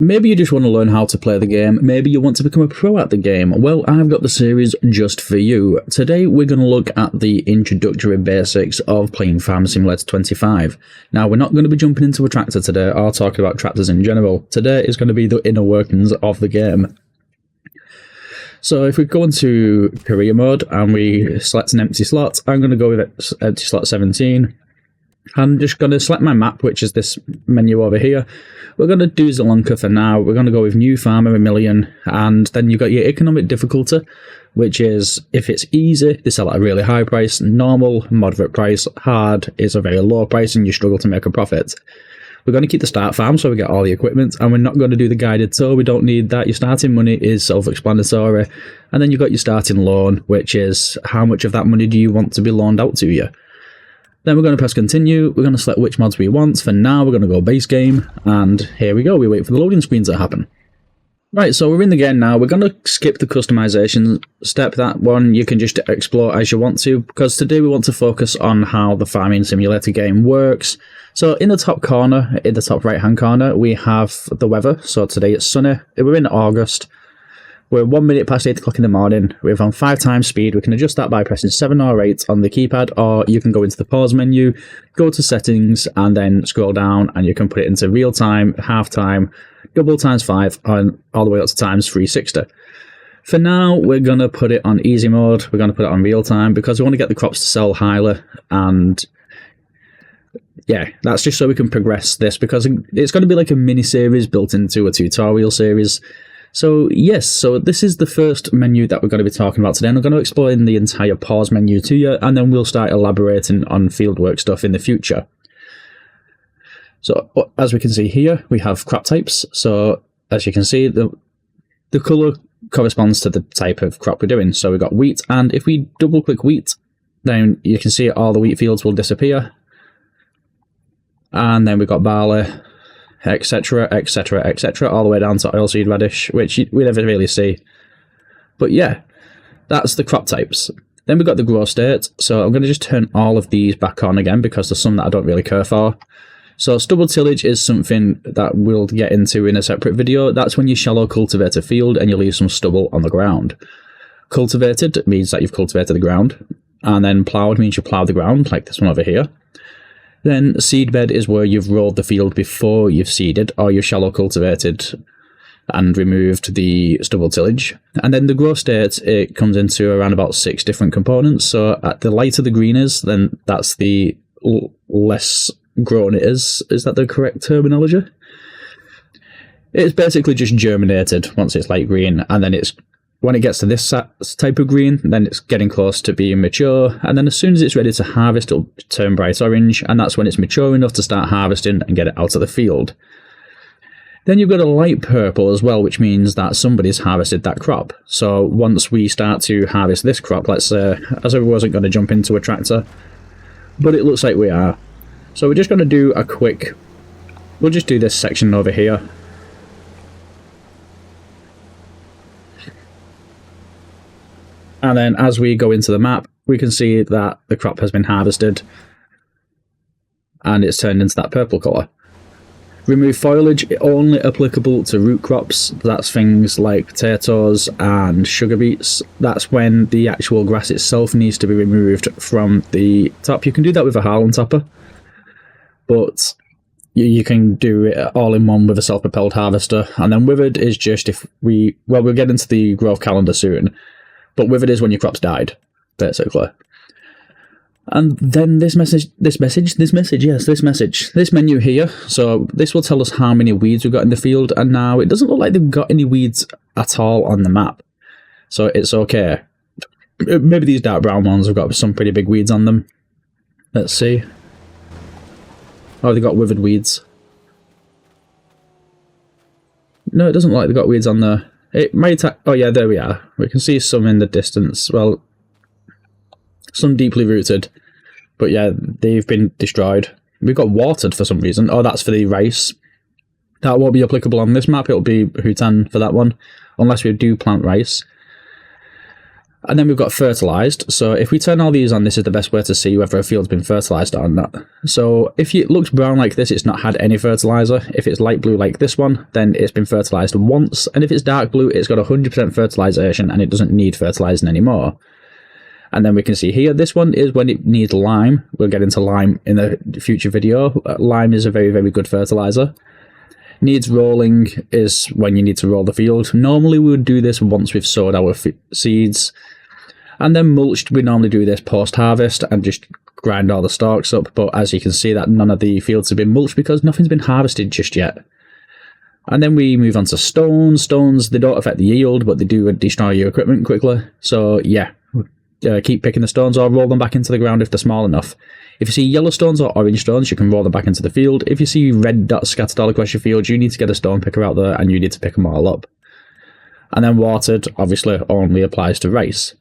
Maybe you just want to learn how to play the game, maybe you want to become a pro at the game. Well, I've got the series just for you. Today we're going to look at the introductory basics of playing Farming Simulator 25. Now, we're not going to be jumping into a tractor today or talking about tractors in general. Today is going to be the inner workings of the game. So if we go into career mode and we select an empty slot, I'm going to go with empty slot 17. I'm just going to select my map, which is this menu over here. We're going to do Sri Lanka for now. We're going to go with New Farmer 1,000,000, and then you've got your economic difficulty, which is if it's easy, they sell at a really high price, normal, moderate price, hard is a very low price and you struggle to make a profit. We're going to keep the start farm so we get all the equipment, and we're not going to do the guided tour, we don't need that. Your starting money is self-explanatory, and then you've got your starting loan, which is how much of that money do you want to be loaned out to you. Then we're going to press continue, we're going to select which mods we want. For now, we're going to go base game, and here we go, we wait for the loading screens to happen. Right, so we're in the game now. We're going to skip the customization step. That one you can just explore as you want to, because today we want to focus on how the Farming Simulator game works. So in the top corner, in the top right hand corner, we have the weather. So today it's sunny, we're in August. We're 1 minute past 8 o'clock in the morning. We're on 5 times speed. We can adjust that by pressing 7 or 8 on the keypad, or you can go into the pause menu, go to settings, and then scroll down, and you can put it into real time, half time, double times 5, and all the way up to times 360. For now, we're going to put it on easy mode. We're going to put it on real time because we want to get the crops to sell highly, and yeah, that's just so we can progress this, because it's going to be like a mini series built into a tutorial series. So yes, so this is the first menu that we're going to be talking about today, and I'm going to explain the entire pause menu to you, and then we'll start elaborating on fieldwork stuff in the future. So as we can see here, we have crop types. So as you can see, the colour corresponds to the type of crop we're doing. So we've got wheat, and if we double click wheat, then you can see all the wheat fields will disappear. And then we've got barley, etc, etc, etc, all the way down to oilseed radish, which we never really see. But yeah, that's the crop types. Then we've got the grow state. So I'm going to just turn all of these back on again because there's some that I don't really care for. So stubble tillage is something that we'll get into in a separate video. That's when you shallow cultivate a field and you leave some stubble on the ground. Cultivated means that you've cultivated the ground, and then ploughed means you plough the ground, like this one over here. Then seedbed is where you've rolled the field before you've seeded, or you've shallow cultivated and removed the stubble tillage. And then the grow state, it comes into around about 6 different components. So at the lighter the green is, then that's the less grown it is. Is that the correct terminology? It's basically just germinated once it's light green, and then it's when it gets to this type of green, then it's getting close to being mature, and then as soon as it's ready to harvest, it'll turn bright orange, and that's when it's mature enough to start harvesting and get it out of the field. Then you've got a light purple as well, which means that somebody's harvested that crop. So once we start to harvest this crop, let's say, as I wasn't going to jump into a tractor, but it looks like we are. So we're just going to do a quick, we'll just do this section over here. And then as we go into the map, we can see that the crop has been harvested and it's turned into that purple colour. Remove foliage, only applicable to root crops. That's things like potatoes and sugar beets. That's when the actual grass itself needs to be removed from the top. You can do that with a Harlan topper, but you can do it all in one with a self-propelled harvester. And then withered is just if we, well, we'll get into the growth calendar soon. But withered is when your crop's died, basically. And then this menu here. So this will tell us how many weeds we've got in the field, and now it doesn't look like they've got any weeds at all on the map. So it's okay. Maybe these dark brown ones have got some pretty big weeds on them. Let's see. Oh, they've got withered weeds. No, it doesn't look like they've got weeds on there. It might. Oh yeah, there we are. We can see some in the distance. Well, some deeply rooted, but yeah, they've been destroyed. We've got watered for some reason. Oh, that's for the rice. That won't be applicable on this map. It'll be Hutan for that one, unless we do plant rice. And then we've got fertilized. So if we turn all these on, this is the best way to see whether a field's been fertilized or not. So if it looks brown like this, it's not had any fertilizer. If it's light blue like this one, then it's been fertilized once. And if it's dark blue, it's got 100% fertilization and it doesn't need fertilizing anymore. And then we can see here, this one is when it needs lime. We'll get into lime in a future video. Lime is a very, very good fertilizer. Needs rolling is when you need to roll the field. Normally we would do this once we've sowed our seeds. And then mulched, we normally do this post-harvest and just grind all the stalks up. But as you can see, that none of the fields have been mulched because nothing's been harvested just yet. And then we move on to stones. Stones, they don't affect the yield, but they do destroy your equipment quickly. So yeah, keep picking the stones or roll them back into the ground if they're small enough. If you see yellow stones or orange stones, you can roll them back into the field. If you see red dots scattered all across your field, you need to get a stone picker out there and you need to pick them all up. And then watered, obviously, only applies to rice.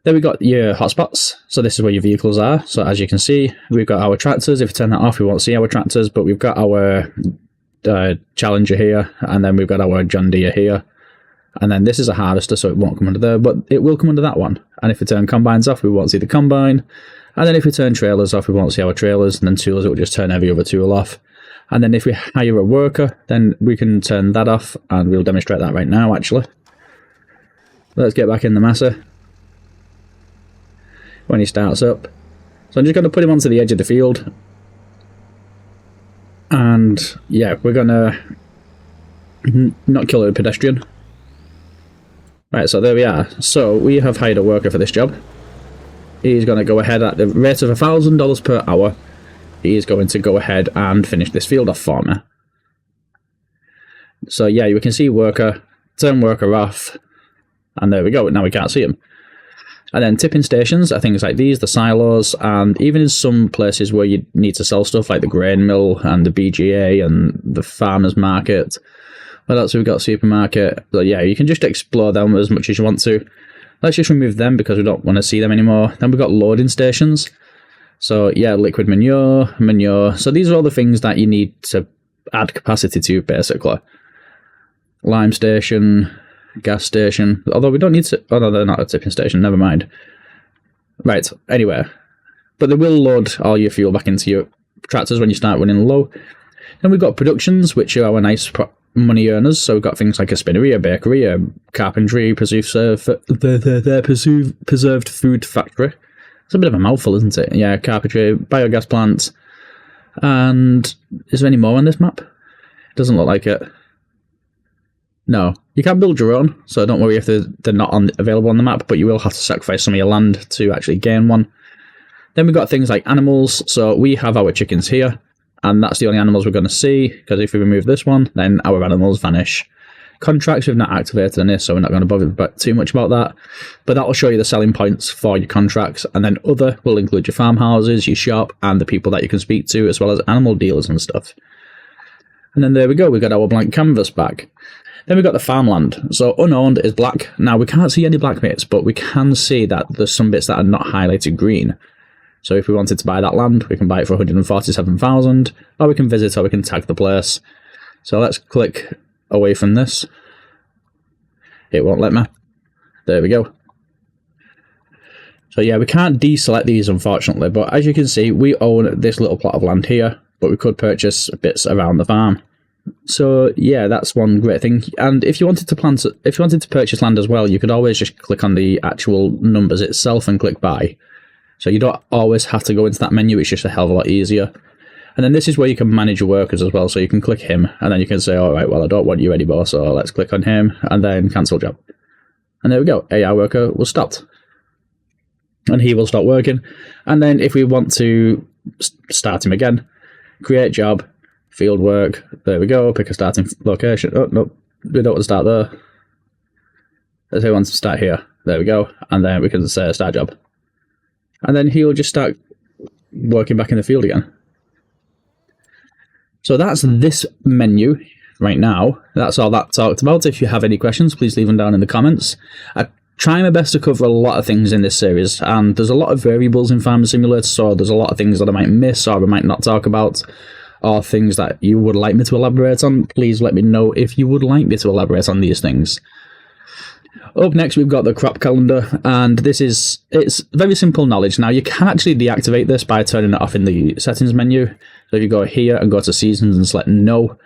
Then we've got your hotspots. So this is where your vehicles are. So as you can see, we've got our tractors. If you turn that off, we won't see our tractors, but we've got our Challenger here, and then we've got our John Deere here. And then this is a harvester, so it won't come under there, but it will come under that one. And if we turn combines off, we won't see the combine. And then if we turn trailers off, we won't see our trailers. And then tools, it will just turn every other tool off. And then if we hire a worker, then we can turn that off, and we'll demonstrate that right now, actually. Let's get back in the Massa when he starts up. So I'm just going to put him onto the edge of the field. And yeah, we're going to not kill a pedestrian. Right, so there we are. So we have hired a worker for this job. He's going to go ahead at the rate of $1,000 per hour. He is going to go ahead and finish this field off for me. So yeah, you can see worker, turn worker off, and there we go. Now we can't see him. And then tipping stations are things like these, the silos, and even in some places where you need to sell stuff like the grain mill and the BGA and the farmer's market. What else have we got? Supermarket. So yeah, you can just explore them as much as you want to. Let's just remove them because we don't want to see them anymore. Then we've got loading stations. So yeah, liquid manure, manure. So these are all the things that you need to add capacity to, basically. Lime station, gas station. Although we don't need to... Oh no, they're not a tipping station, never mind. Right, anyway. But they will load all your fuel back into your tractors when you start running low. Then we've got productions, which are our nice money earners. So we've got things like a spinnery, a bakery, a carpentry, preserved food factory. It's a bit of a mouthful, isn't it? Yeah, carpentry, biogas plant. And is there any more on this map? It doesn't look like it. No, you can build your own, so don't worry if they're not available on the map, but you will have to sacrifice some of your land to actually gain one. Then we've got things like animals, so we have our chickens here, and that's the only animals we're going to see, because if we remove this one, then our animals vanish. Contracts we've not activated in this, so we're not going to bother too much about that, but that will show you the selling points for your contracts, and then other will include your farmhouses, your shop, and the people that you can speak to, as well as animal dealers and stuff. And then there we go, we've got our blank canvas back. Then we've got the farmland. So unowned is black. Now we can't see any black bits, but we can see that there's some bits that are not highlighted green. So if we wanted to buy that land, we can buy it for 147,000, or we can visit, or we can tag the place. So let's click away from this. It won't let me. There we go. So yeah, we can't deselect these, unfortunately, but as you can see, we own this little plot of land here, but we could purchase bits around the farm. So yeah, that's one great thing. And if you wanted to purchase land as well, you could always just click on the actual numbers itself and click buy. So you don't always have to go into that menu, it's just a hell of a lot easier. And then this is where you can manage your workers as well, so you can click him, and then you can say, alright, well I don't want you anymore, so let's click on him, and then cancel job. And there we go, AI worker was stopped. And he will stop working. And then if we want to start him again, create job, field work, there we go, pick a starting location. Oh, no, we don't want to start there. Let's say we want to start here. There we go. And then we can say start job. And then he'll just start working back in the field again. So that's this menu right now. That's all that talked about. If you have any questions, please leave them down in the comments. I try my best to cover a lot of things in this series, and there's a lot of variables in Farming Simulator, so there's a lot of things that I might miss or I might not talk about, or things that you would like me to elaborate on. Please let me know if you would like me to elaborate on these things. Up next, we've got the crop calendar, and it's very simple knowledge. Now, you can actually deactivate this by turning it off in the settings menu. So if you go here and go to seasons and select no,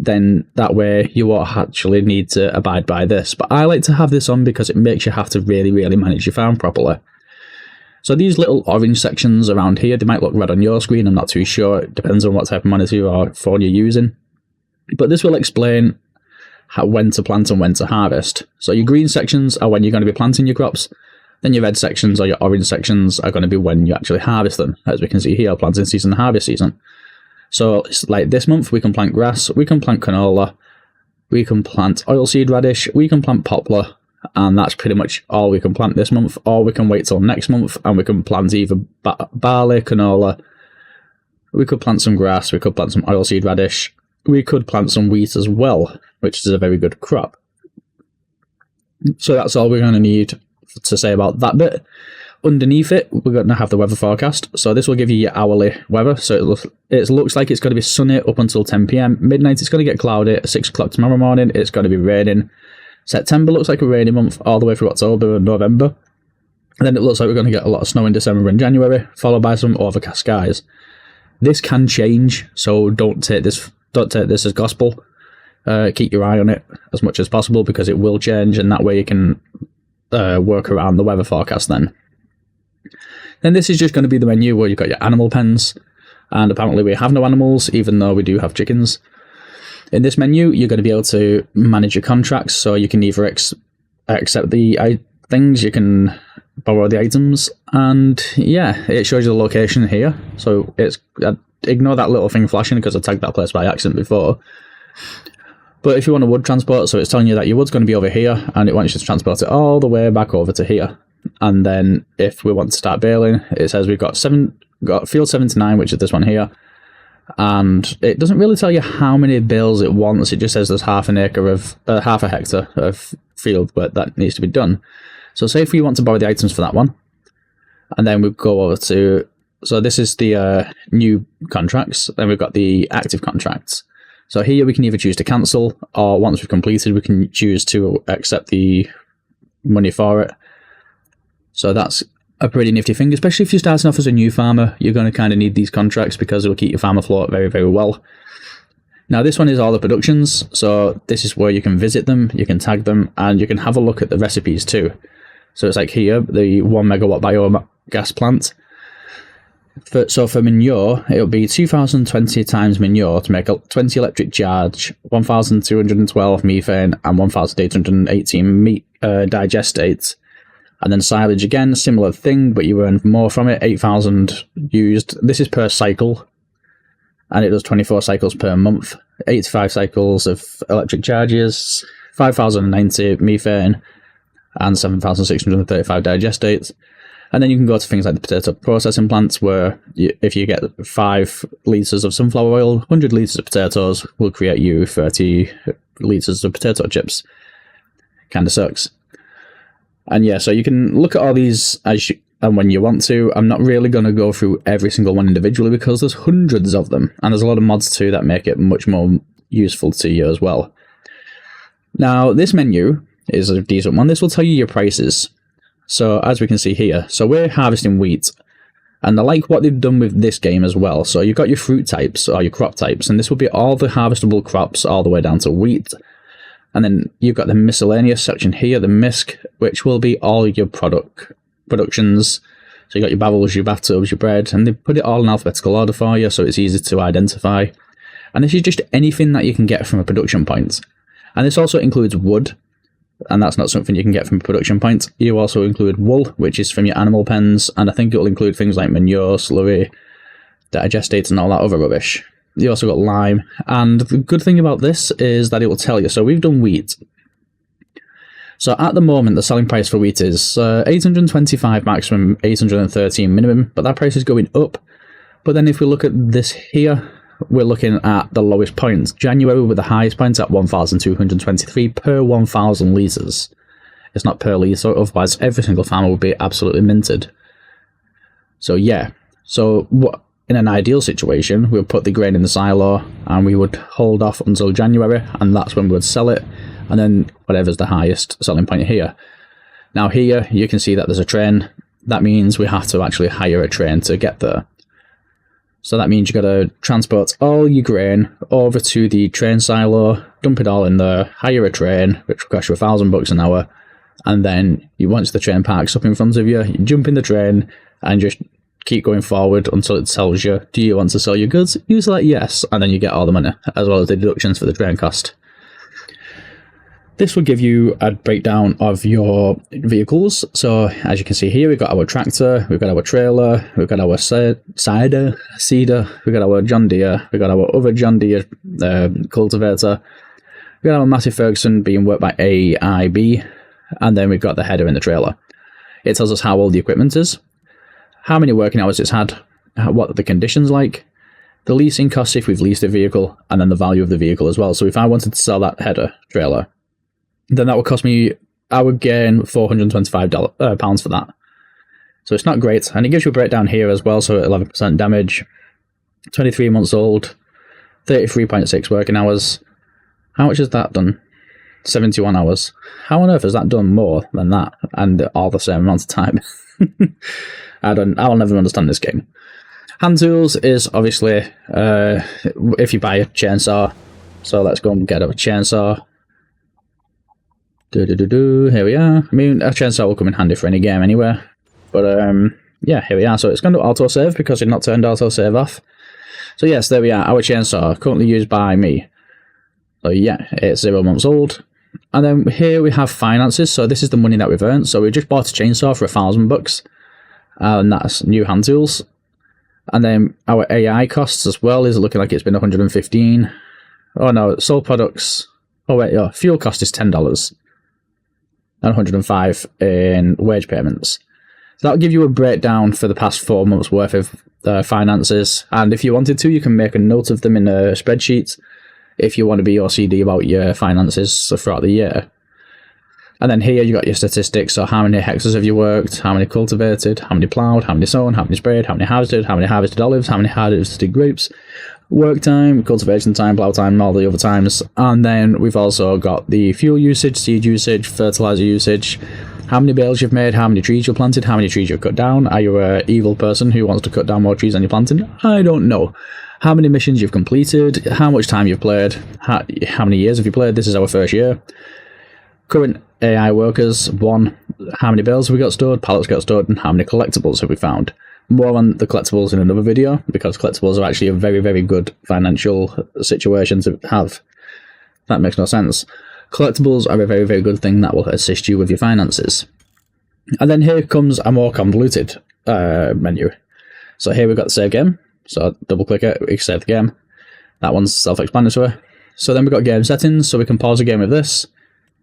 then that way you won't actually need to abide by this. But I like to have this on because it makes you have to really, really manage your farm properly. So these little orange sections around here, they might look red on your screen, I'm not too sure. It depends on what type of monitor or phone you're using. But this will explain when to plant and when to harvest. So your green sections are when you're going to be planting your crops. Then your red sections or your orange sections are going to be when you actually harvest them. As we can see here, planting season, harvest season. So it's like this month, we can plant grass, we can plant canola, we can plant oilseed radish, we can plant poplar, and that's pretty much all we can plant this month. Or we can wait till next month and we can plant either barley, canola, we could plant some grass, we could plant some oilseed radish, we could plant some wheat as well, which is a very good crop. So that's all we're going to need to say about that bit. Underneath it, we're going to have the weather forecast. So this will give you your hourly weather. So it looks like it's going to be sunny up until 10 p.m. Midnight, it's going to get cloudy. At 6 o'clock tomorrow morning, it's going to be raining. September looks like a rainy month all the way through October and November. And then it looks like we're going to get a lot of snow in December and January, followed by some overcast skies. This can change, so don't take this as gospel. Keep your eye on it as much as possible because it will change, and that way you can work around the weather forecast then. Then this is just going to be the menu where you've got your animal pens, and apparently we have no animals, even though we do have chickens. In this menu, you're going to be able to manage your contracts, so you can either accept the things, you can borrow the items, and yeah, it shows you the location here. So it's ignore that little thing flashing because I tagged that place by accident before. But if you want a wood transport, so it's telling you that your wood's going to be over here, and it wants you to transport it all the way back over to here. And then if we want to start baling, it says we've got field 79, which is this one here. And it doesn't really tell you how many bales it wants. It just says there's half a hectare of field where that needs to be done. So say if we want to borrow the items for that one, and then we go over to, so this is the new contracts. Then we've got the active contracts. So here we can either choose to cancel, or once we've completed, we can choose to accept the money for it. So that's a pretty nifty thing, especially if you're starting off as a new farmer. You're going to kind of need these contracts because it will keep your farm afloat very, very well. Now this one is all the productions, so this is where you can visit them, you can tag them, and you can have a look at the recipes too. So it's like here, the 1 megawatt biogas plant. So for manure, it'll be 2020 times manure to make a 20 electric charge, 1212 methane, and 1818 digestate. And then silage again, similar thing, but you earn more from it, 8,000 used. This is per cycle, and it does 24 cycles per month, 85 cycles of electric charges, 5,090 methane, and 7,635 digestates. And then you can go to things like the potato processing plants, where if you get 5 litres of sunflower oil, 100 litres of potatoes will create you 30 litres of potato chips. Kinda sucks. And yeah, so you can look at all these and when you want to. I'm not really going to go through every single one individually because there's hundreds of them, and there's a lot of mods too that make it much more useful to you as well. Now, this menu is a decent one. This will tell you your prices. So as we can see here, so we're harvesting wheat, and I like what they've done with this game as well. So you've got your fruit types or your crop types, and this will be all the harvestable crops all the way down to wheat. And then you've got the miscellaneous section here, the MISC, which will be all your productions. So you've got your barrels, your bathtubs, your bread, and they put it all in alphabetical order for you, so it's easy to identify. And this is just anything that you can get from a production point. And this also includes wood, and that's not something you can get from a production point. You also include wool, which is from your animal pens, and I think it will include things like manure, slurry, digestates, and all that other rubbish. You also got lime, and the good thing about this is that it will tell you. So we've done wheat. So at the moment, the selling price for wheat is 825 maximum, 813 minimum, but that price is going up. But then if we look at this here, we're looking at the lowest point. January with the highest point at 1,223 per 1,000 litres. It's not per litre, otherwise every single farmer would be absolutely minted. So yeah, so what? In an ideal situation, we would put the grain in the silo and we would hold off until January, and that's when we would sell it. and then whatever's the highest selling point here. Now here you can see that there's a train. That means we have to actually hire a train to get there. So that means you got to transport all your grain over to the train silo, dump it all in there, hire a train, which will cost you $1,000 an hour, and then once the train parks up in front of you, you jump in the train and just keep going forward until it tells you, do you want to sell your goods? You select yes, and then you get all the money, as well as the deductions for the train cost. This will give you a breakdown of your vehicles. So as you can see here, we've got our tractor, we've got our trailer, we've got our seeder, we've got our John Deere, we've got our other John Deere cultivator, we've got our massive Ferguson being worked by AIB, and then we've got the header in the trailer. It tells us how old the equipment is, how many working hours it's had, what are the conditions like, the leasing costs if we've leased a vehicle, and then the value of the vehicle as well. So if I wanted to sell that header trailer, then that would cost me, I would gain £425 for that. So it's not great. And it gives you a breakdown here as well. So 11% damage, 23 months old, 33.6 working hours. How much has that done? 71 hours. How on earth has that done more than that? And all the same amount of time? I'll never understand this game. Hand tools is obviously, if you buy a chainsaw. So let's go and get a chainsaw. Here we are. I mean, a chainsaw will come in handy for any game anyway. But yeah, here we are. So it's going to autosave because it's not turned autosave off. So yes, there we are. Our chainsaw, currently used by me. So yeah, it's 0 months old. And then here we have finances. So this is the money that we've earned. So we just bought a chainsaw for $1,000. And that's new hand tools. And then our AI costs as well is looking like it's been 115. Oh no, sold products. Oh wait, yeah, fuel cost is $10. And 105 in wage payments. So that'll give you a breakdown for the past 4 months worth of finances. And if you wanted to, you can make a note of them in a spreadsheet if you want to be OCD about your finances throughout the year. And then here you got your statistics. So how many hectares have you worked? How many cultivated? How many ploughed? How many sown? How many sprayed? How many harvested olives? How many harvested grapes? Work time, cultivation time, plough time, and all the other times. And then we've also got the fuel usage, seed usage, fertilizer usage, how many bales you've made, how many trees you've planted, how many trees you've cut down. Are you an evil person who wants to cut down more trees than you're planting? I don't know. How many missions you've completed, how much time you've played, how many years have you played. This is our first year. Current AI workers, 1. How many bales have we got stored, pallets got stored, and how many collectibles have we found? More on the collectibles in another video, because collectibles are actually a very, very good financial situation to have. That makes no sense. Collectibles are a very, very good thing that will assist you with your finances. And then here comes a more convoluted menu. So here we've got the save game. So double click it, we can save the game. That one's self-explanatory. So then we've got game settings, so we can pause the game with this.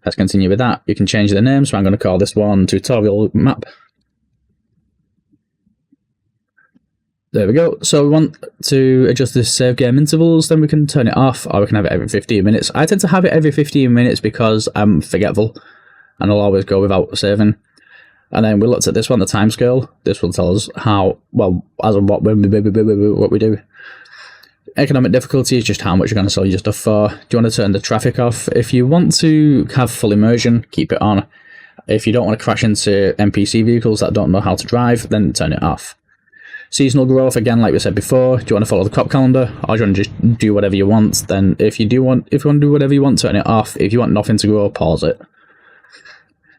Let's continue with that. You can change the name, so I'm going to call this one tutorial map. There we go. So we want to adjust this save game intervals, then we can turn it off, or we can have it every 15 minutes. I tend to have it every 15 minutes because I'm forgetful, and I'll always go without saving. And then we looked at this one, the timescale. This will tell us how, well, as of what we do. Economic difficulty is just how much you're going to sell your stuff for. Do you want to turn the traffic off? If you want to have full immersion, keep it on. If you don't want to crash into NPC vehicles that don't know how to drive, then turn it off. Seasonal growth, again, like we said before, do you want to follow the crop calendar, or do you want to just do whatever you want? Then if you want to do whatever you want, turn it off. If you want nothing to grow, pause it.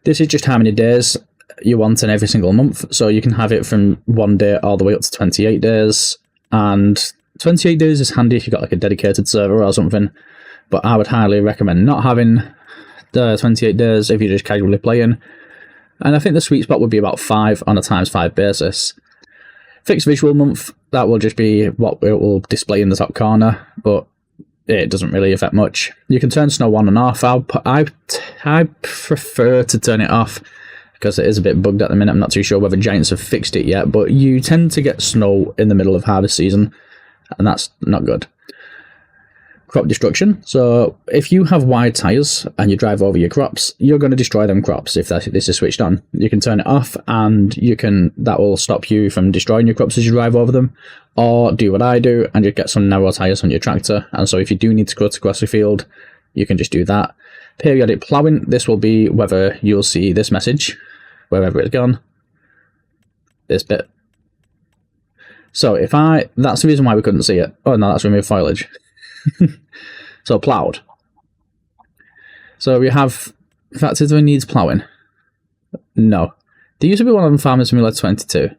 This is just how many days you want in every single month, so you can have it from 1 day all the way up to 28 days, and 28 days is handy if you've got like a dedicated server or something, but I would highly recommend not having the 28 days if you're just casually playing, and I think the sweet spot would be about 5 on a ×5 basis. Fixed visual month, that will just be what it will display in the top corner, but it doesn't really affect much. You can turn snow on and off. I prefer to turn it off because it is a bit bugged at the minute. I'm not too sure whether Giants have fixed it yet, but you tend to get snow in the middle of harvest season, and that's not good. Crop destruction. So if you have wide tyres and you drive over your crops, you're going to destroy them crops if this is switched on. You can turn it off, and that will stop you from destroying your crops as you drive over them, or do what I do and just get some narrow tyres on your tractor. And so if you do need to go to across the field, you can just do that. Periodic ploughing, this will be whether you'll see this message, wherever it's gone, this bit. So if that's the reason why we couldn't see it. Oh no, that's remove foliage. So ploughed. So we have, in fact, if there needs ploughing. No. There used to be one on Farming Simulator 22.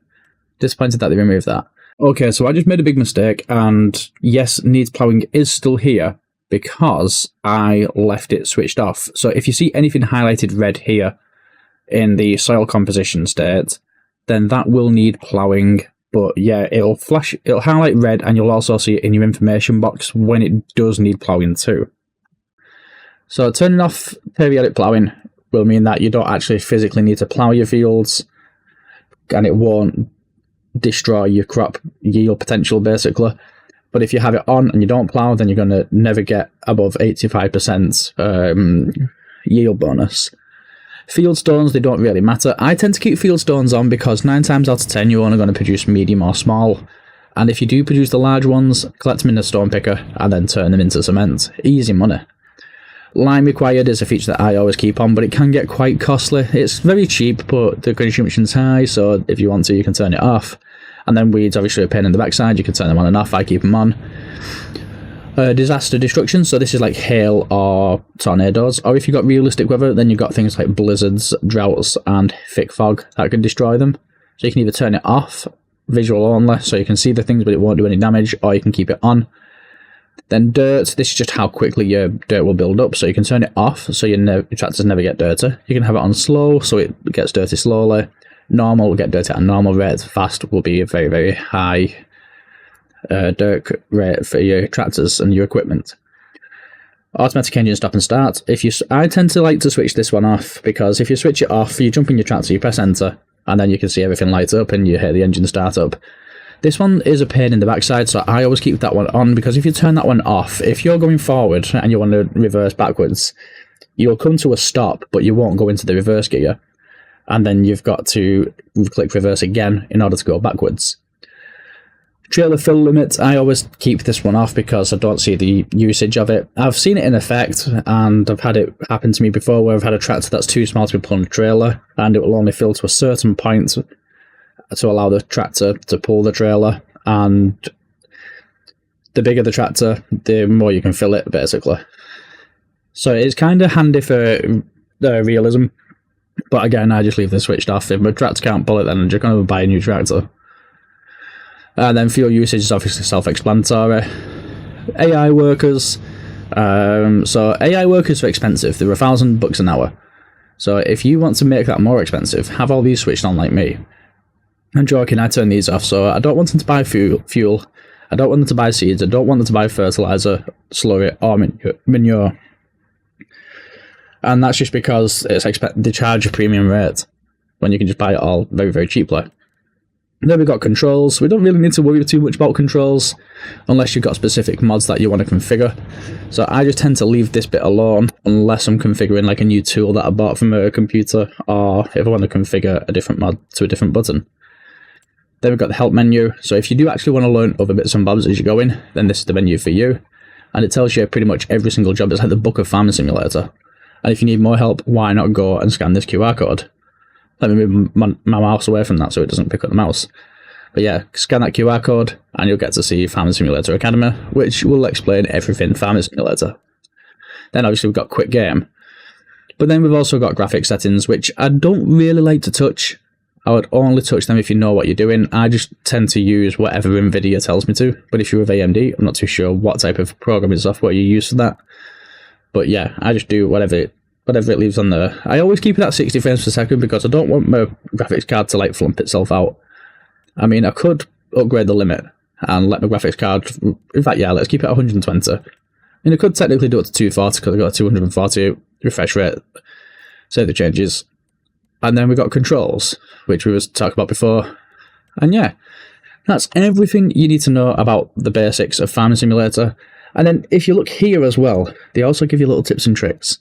Disappointed that they removed that. Okay, so I just made a big mistake, and yes, needs ploughing is still here because I left it switched off. So if you see anything highlighted red here in the soil composition state, then that will need ploughing. But yeah, it'll highlight red, and you'll also see it in your information box when it does need ploughing too. So turning off periodic ploughing will mean that you don't actually physically need to plough your fields, and it won't destroy your crop yield potential basically. But if you have it on and you don't plough, then you're going to never get above 85% yield bonus. Field stones, they don't really matter. I tend to keep field stones on because 9 times out of 10 you're only going to produce medium or small. And if you do produce the large ones, collect them in a stone picker and then turn them into cement. Easy money. Lime required is a feature that I always keep on, but it can get quite costly. It's very cheap, but the consumption's high, so if you want to, you can turn it off. And then weeds, obviously a pain in the backside, you can turn them on and off. I keep them on. Disaster destruction, so this is like hail or tornadoes, or if you've got realistic weather, then you've got things like blizzards, droughts, and thick fog that can destroy them. So you can either turn it off, visual only, so you can see the things but it won't do any damage, or you can keep it on. Then dirt, this is just how quickly your dirt will build up, so you can turn it off so your tractors never get dirty. You can have it on slow, so it gets dirty slowly. Normal will get dirty at a normal rate. Fast will be a very, very high dirt rate for your tractors and your equipment. Automatic engine stop and start. I tend to like to switch this one off, because if you switch it off, you jump in your tractor, you press enter, and then you can see everything light up and you hear the engine start up. This one is a pain in the backside, so I always keep that one on, because if you turn that one off, if you're going forward and you want to reverse backwards, you'll come to a stop, but you won't go into the reverse gear, and then you've got to click reverse again in order to go backwards. Trailer fill limit, I always keep this one off because I don't see the usage of it. I've seen it in effect, and I've had it happen to me before where I've had a tractor that's too small to be put on a trailer, and it will only fill to a certain point to allow the tractor to pull the trailer, and the bigger the tractor, the more you can fill it, basically. So it's kind of handy for realism, but again, I just leave this switched off. If my tractor can't pull it, then I'm just going to buy a new tractor. And then fuel usage is obviously self-explanatory. AI workers. So AI workers are expensive. They're $1,000 an hour. So if you want to make that more expensive, have all these switched on like me. I'm joking, I turn these off. So I don't want them to buy fuel. I don't want them to buy seeds. I don't want them to buy fertilizer, slurry, or manure. And that's just because they charge a premium rate when you can just buy it all very, very cheaply. Then we've got controls. We don't really need to worry too much about controls unless you've got specific mods that you want to configure. So I just tend to leave this bit alone unless I'm configuring like a new tool that I bought from a computer, or if I want to configure a different mod to a different button. Then we've got the help menu. So if you do actually want to learn other bits and bobs as you go in, then this is the menu for you. And it tells you pretty much every single job. It's like the book of Farming Simulator. And if you need more help, why not go and scan this QR code? Let me move my mouse away from that so it doesn't pick up the mouse. But yeah, scan that QR code and you'll get to see Farming Simulator Academy, which will explain everything Farming Simulator. Then obviously we've got Quick Game. But then we've also got graphic settings, which I don't really like to touch. I would only touch them if you know what you're doing. I just tend to use whatever NVIDIA tells me to. But if you're with AMD, I'm not too sure what type of programming software you use for that. But yeah, I just do whatever it leaves on there. I always keep it at 60 frames per second because I don't want my graphics card to like flump itself out. I mean, I could upgrade the limit and let my graphics card... In fact, yeah, let's keep it at 120. I mean, I could technically do it to 240 because I've got a 240 refresh rate. Save the changes. And then we've got controls, which we was talking about before. And yeah, that's everything you need to know about the basics of Farming Simulator. And then if you look here as well, they also give you little tips and tricks.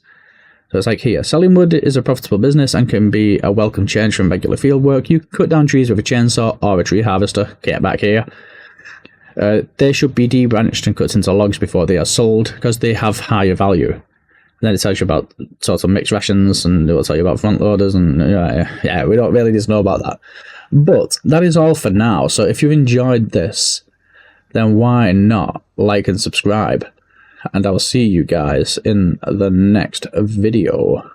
So it's like here, selling wood is a profitable business and can be a welcome change from regular field work. You cut down trees with a chainsaw or a tree harvester. Get back here. They should be debranched and cut into logs before they are sold because they have higher value. then it tells you about sort of mixed rations, and it will tell you about front loaders, and yeah, we don't really just know about that. But that is all for now. So if you enjoyed this, then why not like and subscribe? And I will see you guys in the next video.